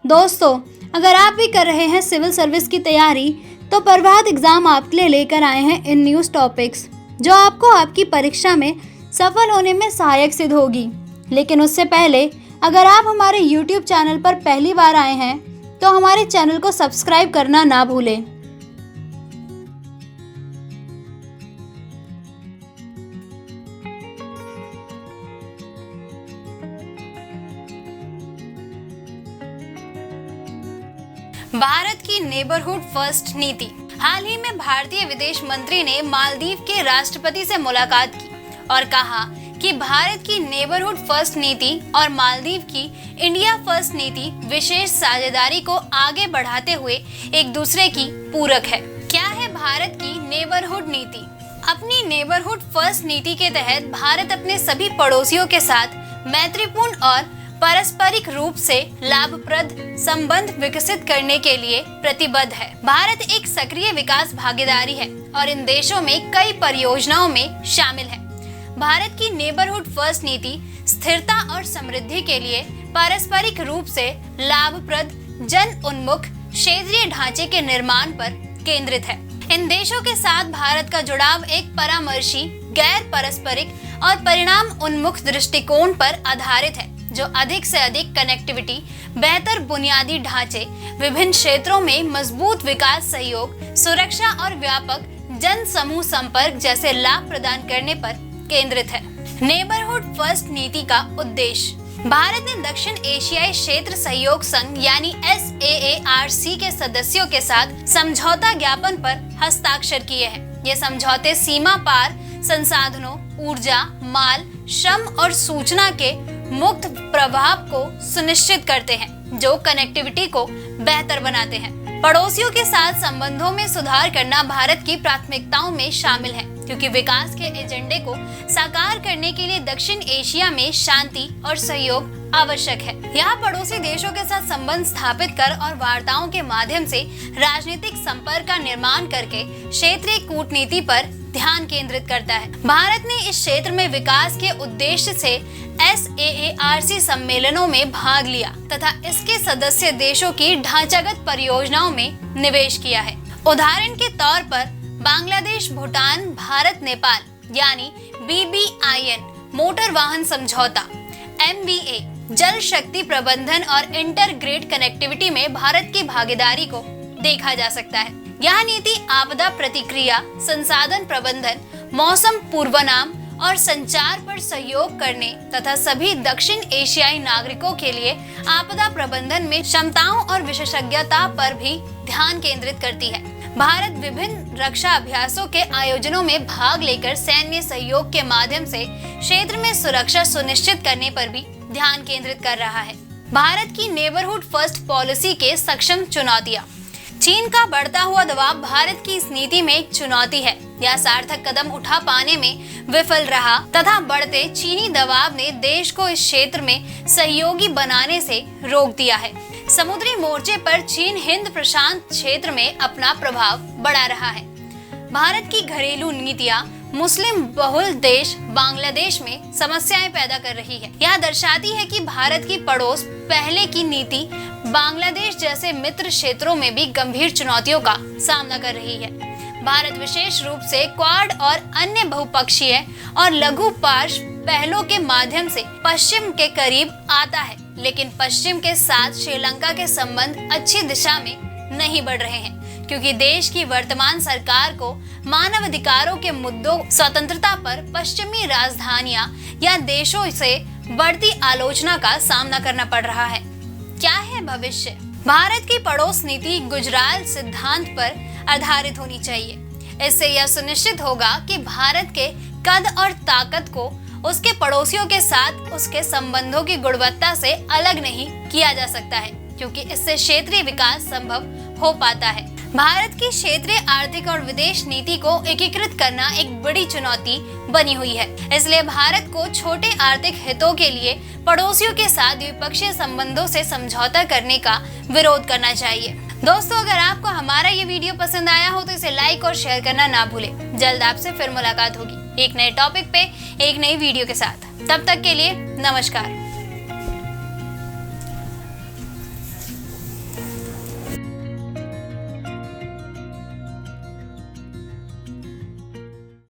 दोस्तों, अगर आप भी कर रहे हैं सिविल सर्विस की तैयारी तो प्रभात एग्जाम आपके लिए लेकर आए हैं इन न्यूज़ टॉपिक्स जो आपको आपकी परीक्षा में सफल होने में सहायक सिद्ध होगी। लेकिन उससे पहले अगर आप हमारे YouTube चैनल पर पहली बार आए हैं तो हमारे चैनल को सब्सक्राइब करना ना भूलें। भारत की नेबरहुड फर्स्ट नीति। हाल ही में भारतीय विदेश मंत्री ने मालदीव के राष्ट्रपति से मुलाकात की और कहा कि भारत की नेबरहुड फर्स्ट नीति और मालदीव की इंडिया फर्स्ट नीति विशेष साझेदारी को आगे बढ़ाते हुए एक दूसरे की पूरक है। क्या है भारत की नेबरहुड नीति? अपनी नेबरहुड फर्स्ट नीति के तहत भारत अपने सभी पड़ोसियों के साथ मैत्रीपूर्ण और पारस्परिक रूप से लाभप्रद संबंध विकसित करने के लिए प्रतिबद्ध है। भारत एक सक्रिय विकास भागीदारी है और इन देशों में कई परियोजनाओं में शामिल है। भारत की नेबरहुड फर्स्ट नीति स्थिरता और समृद्धि के लिए पारस्परिक रूप से लाभप्रद जन उन्मुख क्षेत्रीय ढांचे के निर्माण पर केंद्रित है। इन देशों के साथ भारत का जुड़ाव एक परामर्शी, गैर पारस्परिक और परिणाम उन्मुख दृष्टिकोण पर आधारित है जो अधिक से अधिक कनेक्टिविटी, बेहतर बुनियादी ढांचे, विभिन्न क्षेत्रों में मजबूत विकास सहयोग, सुरक्षा और व्यापक जन समूह संपर्क जैसे लाभ प्रदान करने पर केंद्रित है। नेबरहुड फर्स्ट नीति का उद्देश्य। भारत ने दक्षिण एशियाई क्षेत्र सहयोग संघ यानी SAARC के सदस्यों के साथ समझौता ज्ञापन पर हस्ताक्षर किए हैं। ये समझौते सीमा पार संसाधनों, ऊर्जा, माल, श्रम और सूचना के मुक्त प्रवाह को सुनिश्चित करते हैं जो कनेक्टिविटी को बेहतर बनाते हैं। पड़ोसियों के साथ संबंधों में सुधार करना भारत की प्राथमिकताओं में शामिल है क्योंकि विकास के एजेंडे को साकार करने के लिए दक्षिण एशिया में शांति और सहयोग आवश्यक है। यहाँ पड़ोसी देशों के साथ संबंध स्थापित कर और वार्ताओं के माध्यम से राजनीतिक संपर्क का निर्माण करके क्षेत्रीय कूटनीति पर ध्यान केंद्रित करता है। भारत ने इस क्षेत्र में विकास के उद्देश्य से SAARC सम्मेलनों में भाग लिया तथा इसके सदस्य देशों की ढांचागत परियोजनाओं में निवेश किया है। उदाहरण के तौर पर बांग्लादेश, भूटान, भारत, नेपाल यानी BBIN मोटर वाहन समझौता, MBA जल शक्ति प्रबंधन और इंटरग्रेड कनेक्टिविटी में भारत की भागीदारी को देखा जा सकता है। यह नीति आपदा प्रतिक्रिया, संसाधन प्रबंधन, मौसम पूर्वानुमान और संचार पर सहयोग करने तथा सभी दक्षिण एशियाई नागरिकों के लिए आपदा प्रबंधन में क्षमताओं और विशेषज्ञता पर भी ध्यान केंद्रित करती है। भारत विभिन्न रक्षा अभ्यासों के आयोजनों में भाग लेकर सैन्य सहयोग के माध्यम से क्षेत्र में सुरक्षा सुनिश्चित करने पर भी ध्यान केंद्रित कर रहा है। भारत की नेबरहुड फर्स्ट पॉलिसी के सक्षम चुनौतियां। चीन का बढ़ता हुआ दबाव भारत की इस नीति में एक चुनौती है। यह सार्थक कदम उठा पाने में विफल रहा तथा बढ़ते चीनी दबाव ने देश को इस क्षेत्र में सहयोगी बनाने से रोक दिया है। समुद्री मोर्चे पर चीन हिंद प्रशांत क्षेत्र में अपना प्रभाव बढ़ा रहा है। भारत की घरेलू नीतियां मुस्लिम बहुल देश बांग्लादेश में समस्याएं पैदा कर रही है। यह दर्शाती है कि भारत की पड़ोस पहले की नीति बांग्लादेश जैसे मित्र क्षेत्रों में भी गंभीर चुनौतियों का सामना कर रही है। भारत विशेष रूप से क्वाड और अन्य बहुपक्षीय और लघु पार्श्व पहलों के माध्यम से पश्चिम के करीब आता है, लेकिन पश्चिम के साथ श्रीलंका के संबंध अच्छी दिशा में नहीं बढ़ रहे हैं क्योंकि देश की वर्तमान सरकार को मानव अधिकारों के मुद्दों, स्वतंत्रता पर पश्चिमी राजधानियां या देशों से बढ़ती आलोचना का सामना करना पड़ रहा है। क्या है भविष्य? भारत की पड़ोस नीति गुजराल सिद्धांत पर आधारित होनी चाहिए। इससे यह सुनिश्चित होगा कि भारत के कद और ताकत को उसके पड़ोसियों के साथ उसके संबंधों की गुणवत्ता से अलग नहीं किया जा सकता है क्योंकि इससे क्षेत्रीय विकास संभव हो पाता है। भारत की क्षेत्रीय आर्थिक और विदेश नीति को एकीकृत करना एक बड़ी चुनौती बनी हुई है। इसलिए भारत को छोटे आर्थिक हितों के लिए पड़ोसियों के साथ द्विपक्षीय संबंधों से समझौता करने का विरोध करना चाहिए। दोस्तों, अगर आपको हमारा ये वीडियो पसंद आया हो तो इसे लाइक और शेयर करना ना भूलें। जल्द आपसे फिर मुलाकात होगी एक नए टॉपिक पे, एक नई वीडियो के साथ। तब तक के लिए नमस्कार।